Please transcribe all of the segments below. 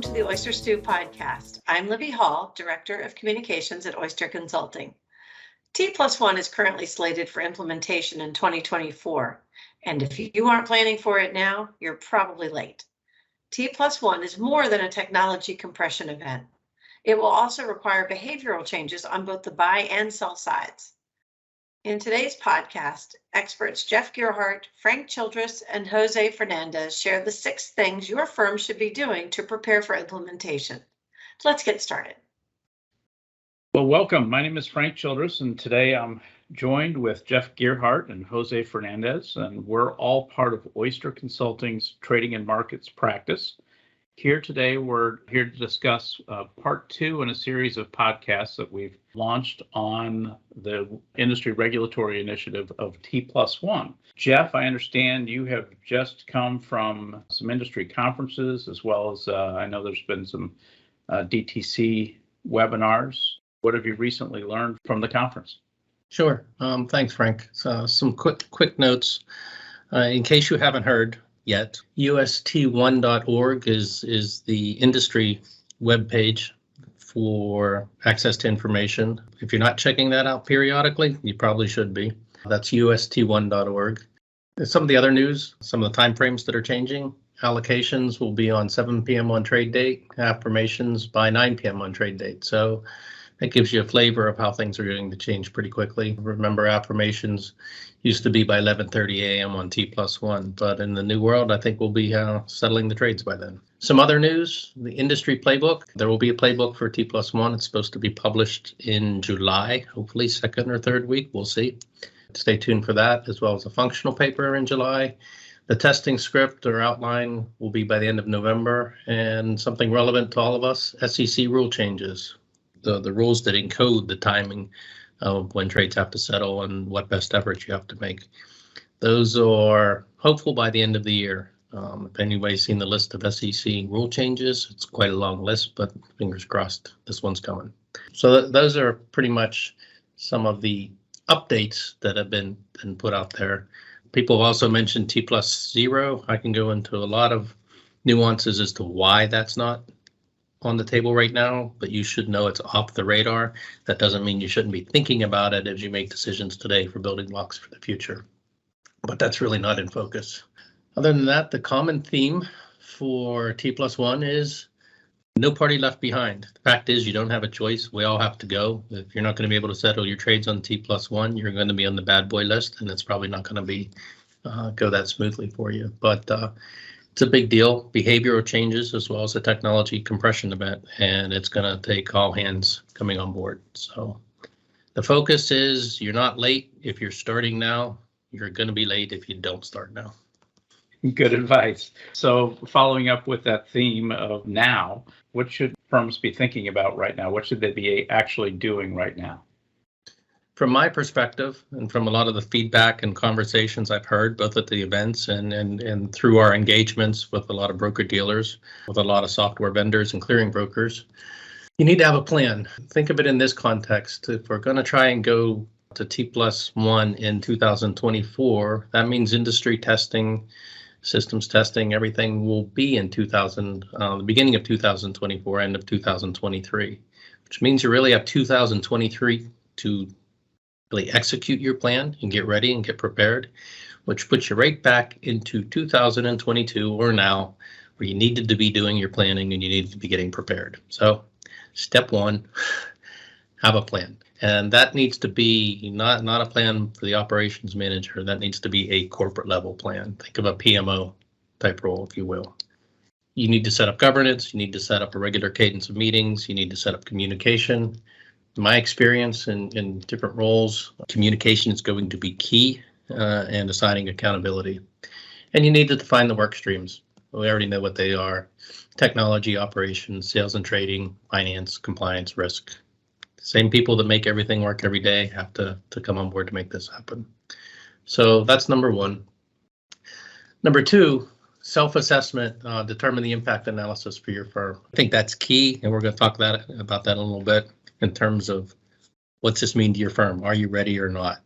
to the Oyster Stew podcast. I'm Libby Hall, Director of Communications at Oyster Consulting. T+1 is currently slated for implementation in 2024, and if you aren't planning for it now, you're probably late. T+1 is more than a technology compression event. It will also require behavioral changes on both the buy and sell sides. In today's podcast, experts Jeff Gearhart, Frank Childress, and Jose Fernandez share the 6 things your firm should be doing to prepare for implementation. Let's get started. Well, welcome. My name is Frank Childress, and today I'm joined with Jeff Gearhart and Jose Fernandez, and we're all part of Oyster Consulting's Trading and Markets practice. Here today, we're here to discuss part 2 in a series of podcasts that we've launched on the industry regulatory initiative of T+1. Jeff, I understand you have just come from some industry conferences, as well as I know there's been some DTC webinars. What have you recently learned from the conference? Sure. Thanks, Frank. So some quick notes. In case you haven't heard yet, ust1.org is the industry webpage for access to information. If you're not checking that out periodically, you probably should be. That's ust1.org. Some of the other news, some of the timeframes that are changing. Allocations will be on 7 p.m. on trade date, affirmations by 9 p.m. on trade date. So that gives you a flavor of how things are going to change pretty quickly. Remember, affirmations used to be by 11:30 a.m. on T+1, but in the new world, I think we'll be settling the trades by then. Some other news, the industry playbook. There will be a playbook for T+1. It's supposed to be published in July, hopefully second or third week. We'll see. Stay tuned for that, as well as a functional paper in July. The testing script or outline will be by the end of November, and something relevant to all of us, SEC rule changes. The rules that encode the timing of when trades have to settle and what best efforts you have to make. Those are hopeful by the end of the year. If anybody's seen the list of SEC rule changes, it's quite a long list, but fingers crossed this one's coming. So those are pretty much some of the updates that have been put out there. People have also mentioned T+0. I can go into a lot of nuances as to why that's not on the table right now, but you should know it's off the radar. That doesn't mean you shouldn't be thinking about it as you make decisions today for building blocks for the future. But that's really not in focus. Other than that, the common theme for T+1 is no party left behind. The fact is, you don't have a choice. We all have to go. If you're not going to be able to settle your trades on T+1, you're going to be on the bad boy list, and it's probably not going to be go that smoothly for you. But it's a big deal. Behavioral changes as well as a technology compression event, and it's going to take all hands coming on board. So the focus is you're not late if you're starting now. You're going to be late if you don't start now. Good advice. So following up with that theme of now, what should firms be thinking about right now? What should they be actually doing right now? From my perspective, and from a lot of the feedback and conversations I've heard, both at the events and through our engagements with a lot of broker dealers, with a lot of software vendors and clearing brokers, you need to have a plan. Think of it in this context. If we're going to try and go to T+1 in 2024, that means industry testing, systems testing, everything will be in the beginning of 2024, end of 2023, which means you really have 2023 to really execute your plan and get ready and get prepared, which puts you right back into 2022 or now, where you needed to be doing your planning and you needed to be getting prepared. So step 1, have a plan. And that needs to be not a plan for the operations manager. That needs to be a corporate level plan. Think of a PMO type role, if you will. You need to set up governance. You need to set up a regular cadence of meetings. You need to set up communication. In my experience in different roles, communication is going to be key and assigning accountability. And you need to define the work streams. We already know what they are: technology, operations, sales and trading, finance, compliance, risk. Same people that make everything work every day have to come on board to make this happen. So that's number 1. Number 2, self-assessment, determine the impact analysis for your firm. I think that's key, and we're going to talk about that a little bit in terms of what's this mean to your firm? Are you ready or not?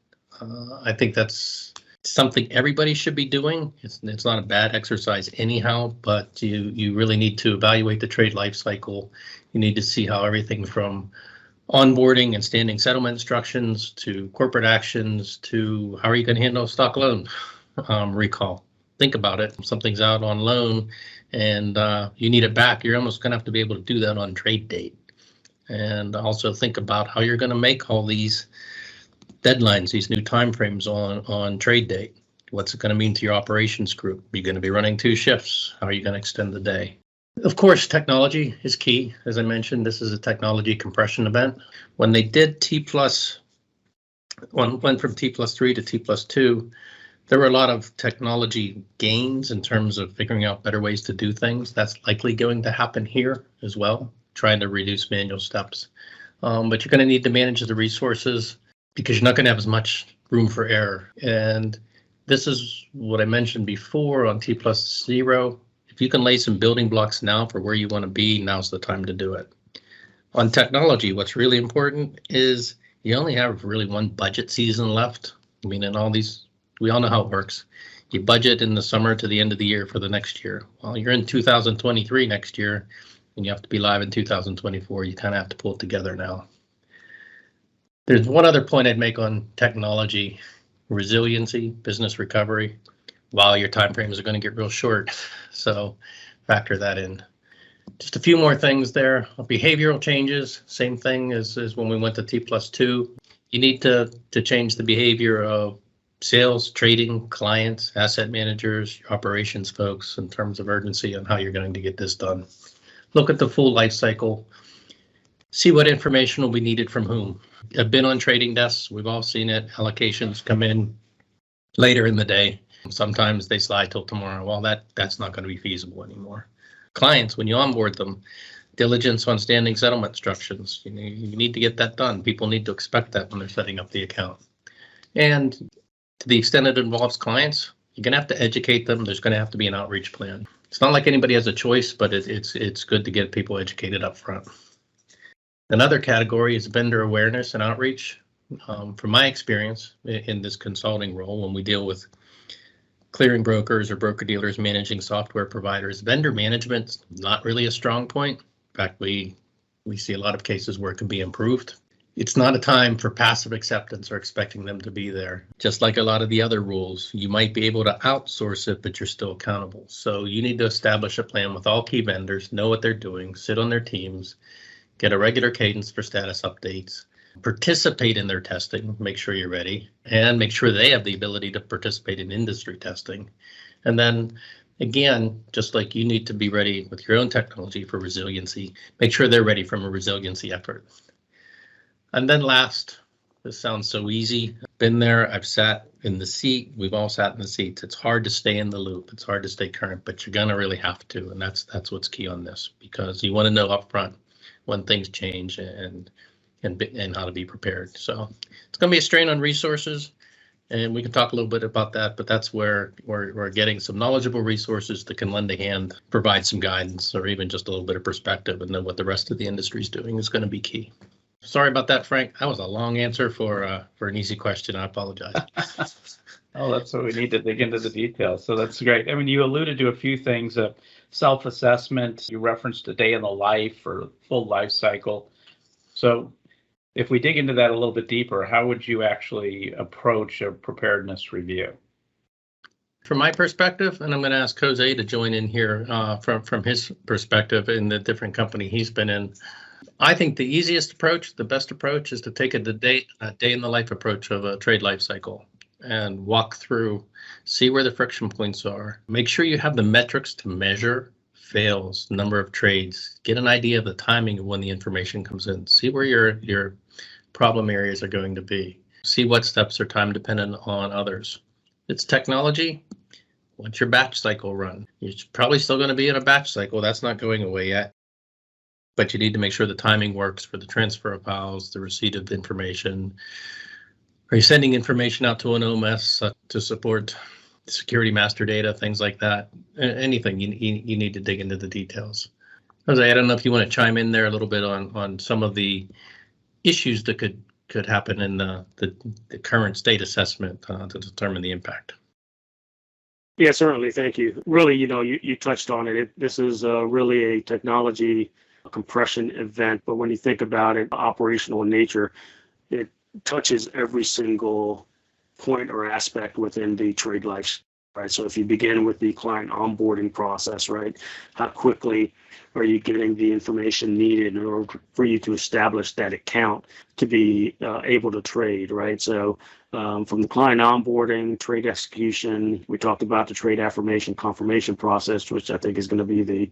I think that's something everybody should be doing. It's not a bad exercise anyhow, but you really need to evaluate the trade life cycle. You need to see how everything from onboarding and standing settlement instructions to corporate actions to how are you going to handle stock loan recall. Think about it. If something's out on loan and you need it back, you're almost going to have to be able to do that on trade date. And also think about how you're going to make all these deadlines, these new timeframes on trade date. What's it going to mean to your operations group? Are you going to be running 2 shifts? How are you going to extend the day? Of course, technology is key. As I mentioned, this is a technology compression event. When they did went from T+3 to T+2, there were a lot of technology gains in terms of figuring out better ways to do things. That's likely going to happen here as well, trying to reduce manual steps. But you're going to need to manage the resources because you're not going to have as much room for error. And this is what I mentioned before on T+0. If you can lay some building blocks now for where you want to be, now's the time to do it. On technology, what's really important is you only have really one budget season left. I mean, in all these, we all know how it works. You budget in the summer to the end of the year for the next year. Well, you're in 2023 next year, and you have to be live in 2024. You kind of have to pull it together now. There's one other point I'd make on technology: resiliency, business recovery. While your time frames are going to get real short, so factor that in. Just a few more things there. Behavioral changes, same thing as when we went to T+2. You need to change the behavior of sales, trading, clients, asset managers, your operations folks in terms of urgency on how you're going to get this done. Look at the full life cycle. See what information will be needed from whom. I've been on trading desks. We've all seen it. Allocations come in later in the day. Sometimes they slide till tomorrow. Well, that's not going to be feasible anymore. Clients, when you onboard them, diligence on standing settlement instructions. You need to get that done. People need to expect that when they're setting up the account. And to the extent it involves clients, you're going to have to educate them. There's going to have to be an outreach plan. It's not like anybody has a choice, but it's good to get people educated up front. Another category is vendor awareness and outreach. From my experience in this consulting role, when we deal with clearing brokers or broker dealers managing software providers, vendor management's not really a strong point. In fact, we see a lot of cases where it can be improved. It's not a time for passive acceptance or expecting them to be there. Just like a lot of the other rules, you might be able to outsource it, but you're still accountable. So you need to establish a plan with all key vendors, know what they're doing, sit on their teams, get a regular cadence for status updates, participate in their testing, make sure you're ready, and make sure they have the ability to participate in industry testing. And then again, just like you need to be ready with your own technology for resiliency, make sure they're ready from a resiliency effort. And then last, this sounds so easy. I've been there, I've sat in the seat, we've all sat in the seats. It's hard to stay in the loop, it's hard to stay current, but you're gonna really have to, and that's what's key on this, because you wanna know upfront when things change and how to be prepared. So it's going to be a strain on resources, and we can talk a little bit about that, but that's where we're getting some knowledgeable resources that can lend a hand, provide some guidance, or even just a little bit of perspective, and then what the rest of the industry is doing is going to be key. Sorry about that, Frank. That was a long answer for an easy question. I apologize. Oh, that's what we need to dig into the details. So that's great. I mean, you alluded to a few things, self-assessment, you referenced a day in the life or full life cycle. So if we dig into that a little bit deeper, how would you actually approach a preparedness review? From my perspective, and I'm going to ask Jose to join in here from his perspective in the different company he's been in. I think the easiest approach, the best approach, is to take a day in the life approach of a trade life cycle and walk through, see where the friction points are. Make sure you have the metrics to measure fails, number of trades, get an idea of the timing of when the information comes in, see where your problem areas are going to be, see what steps are time dependent on others. It's technology. What's your batch cycle run? You're probably still going to be in a batch cycle. That's not going away yet. But you need to make sure the timing works for the transfer of files, the receipt of information. Are you sending information out to an OMS to support security master data, things like that? Anything, you need to dig into the details. Jose, I don't know if you want to chime in there a little bit on some of the issues that could could happen in the current state assessment to determine the impact. Yeah, certainly. Thank you. Really, you touched on it. This is really a technology compression event, but when you think about it, operational in nature, it touches every single point or aspect within the trade life, right? So if you begin with the client onboarding process, right, how quickly are you getting the information needed in order for you to establish that account to be able to trade, right? So from the client onboarding, trade execution, we talked about the trade affirmation confirmation process, which I think is going to be the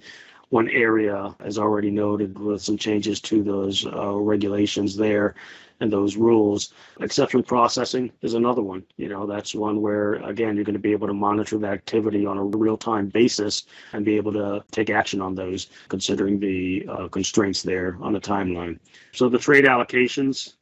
one area, as already noted, with some changes to those regulations there and those rules. Exception processing is another one. That's one where, again, you're going to be able to monitor the activity on a real-time basis and be able to take action on those, considering the constraints there on the timeline. So the trade allocations,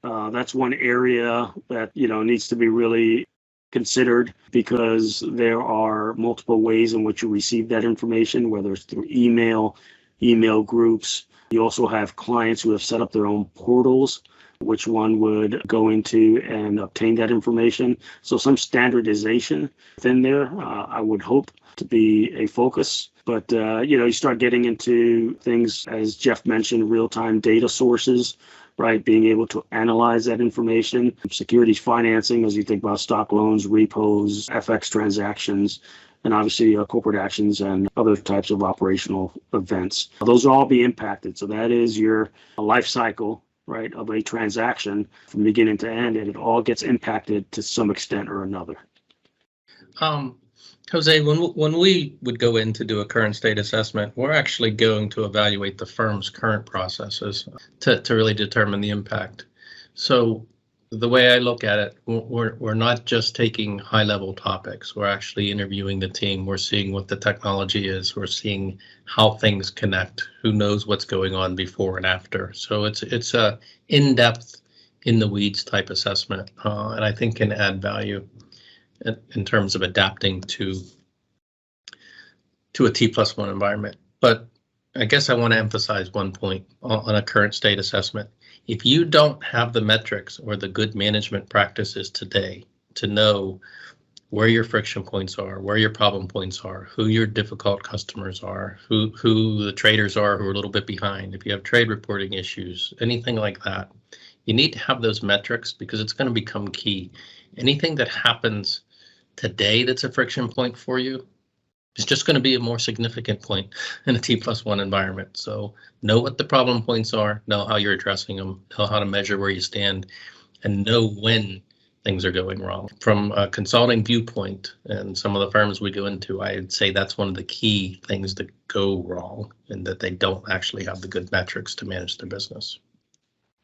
that's one area that, needs to be really considered, because there are multiple ways in which you receive that information, whether it's through email groups. You also have clients who have set up their own portals, which one would go into and obtain that information. So some standardization within there, I would hope to be a focus. But, you start getting into things, as Jeff mentioned, real-time data sources, right? Being able to analyze that information, securities financing, as you think about stock loans, repos, FX transactions, and obviously corporate actions and other types of operational events. Those will all be impacted. So that is your life cycle, right, of a transaction from beginning to end, and it all gets impacted to some extent or another. Jose, when we would go in to do a current state assessment, we're actually going to evaluate the firm's current processes to really determine the impact. So the way I look at it, we're not just taking high-level topics. We're actually interviewing the team. We're seeing what the technology is. We're seeing how things connect. Who knows what's going on before and after. So it's a in-depth, in-the-weeds type assessment, and I think can add value in terms of adapting to a T+1 environment. But I guess I want to emphasize one point on a current state assessment. If you don't have the metrics or the good management practices today to know where your friction points are, where your problem points are, who your difficult customers are, who the traders are who are a little bit behind, if you have trade reporting issues, anything like that, you need to have those metrics, because it's going to become key. Anything that happens today that's a friction point for you is just going to be a more significant point in a T+1 environment. So know what the problem points are, know how you're addressing them, know how to measure where you stand, and know when things are going wrong. From a consulting viewpoint and some of the firms we go into, I'd say that's one of the key things that go wrong, and that they don't actually have the good metrics to manage their business.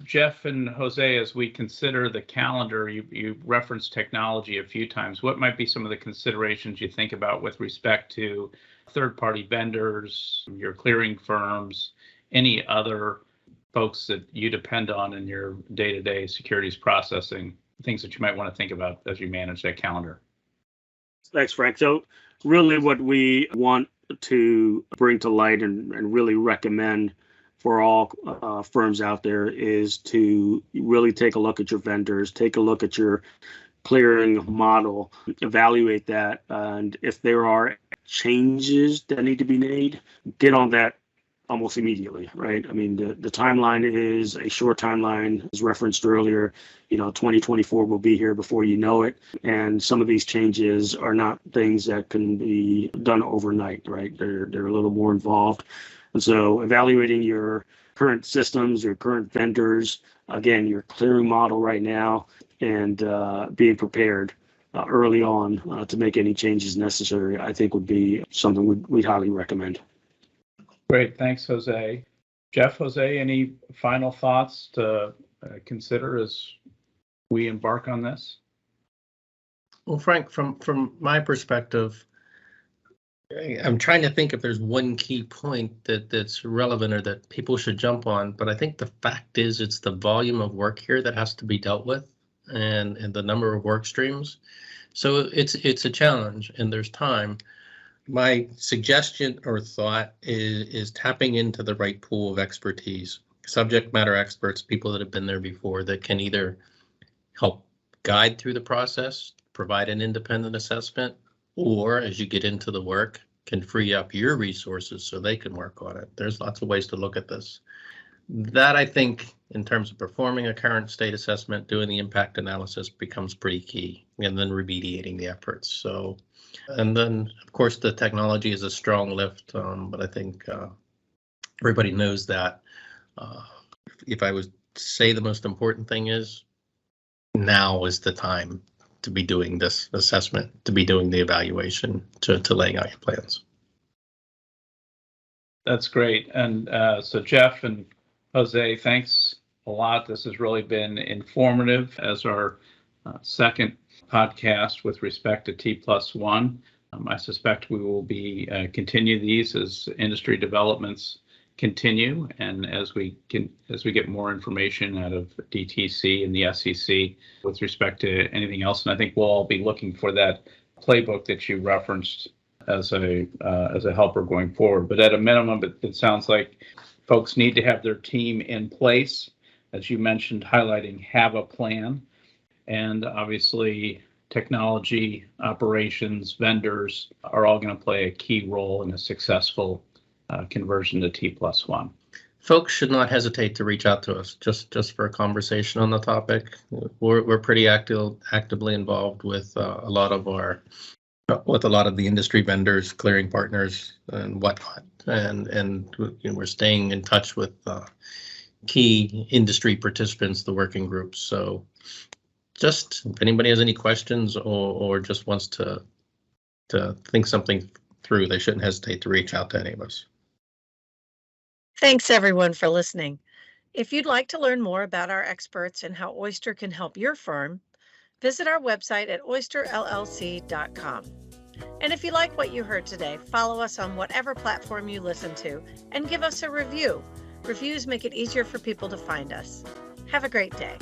Jeff and Jose, as we consider the calendar, you referenced technology a few times. What might be some of the considerations you think about with respect to third-party vendors, your clearing firms, any other folks that you depend on in your day-to-day securities processing, things that you might want to think about as you manage that calendar? Thanks, Frank. So really what we want to bring to light and really recommend for all firms out there is to really take a look at your vendors, take a look at your clearing model, evaluate that, and if there are changes that need to be made, get on that almost immediately, right? I mean, the timeline is a short timeline, as referenced earlier. 2024 will be here before you know it, and some of these changes are not things that can be done overnight, right? They're a little more involved. And so evaluating your current systems, your current vendors, again, your clearing model right now, and being prepared early on to make any changes necessary, I think would be something we'd highly recommend. Great. Thanks, Jose. Jeff, Jose, any final thoughts to consider as we embark on this? Well, Frank, from my perspective, I'm trying to think if there's one key point that's relevant or that people should jump on, but I think the fact is it's the volume of work here that has to be dealt with, and the number of work streams. So it's a challenge, and there's time. My suggestion or thought is tapping into the right pool of expertise. subject matter experts, people that have been there before, that can either help guide through the process, provide an independent assessment, or as you get into the work, can free up your resources so they can work on it. There's lots of ways to look at this. That, I think, in terms of performing a current state assessment, doing the impact analysis becomes pretty key, and then remediating the efforts. So, and then, of course, the technology is a strong lift, but I think everybody knows that. If I would say the most important thing is, now is the time to be doing this assessment, to be doing the evaluation, to laying out your plans. That's great. And so Jeff and Jose, thanks a lot. This has really been informative as our second podcast with respect to T+1. I suspect we will be continue these as industry developments continue, and as we get more information out of DTC and the SEC with respect to anything else. And I think we'll all be looking for that playbook that you referenced as a helper going forward. But at a minimum, it sounds like folks need to have their team in place, as you mentioned, highlighting have a plan, and obviously technology, operations, vendors are all going to play a key role in a successful conversion to T+1. Folks should not hesitate to reach out to us just for a conversation on the topic. We're pretty actively involved with a lot of the industry vendors, clearing partners, and whatnot, and we're staying in touch with key industry participants, the working groups. So, just if anybody has any questions or just wants to think something through, they shouldn't hesitate to reach out to any of us. Thanks everyone for listening. If you'd like to learn more about our experts and how Oyster can help your firm, visit our website at oysterllc.com. And if you like what you heard today, follow us on whatever platform you listen to and give us a review. Reviews make it easier for people to find us. Have a great day.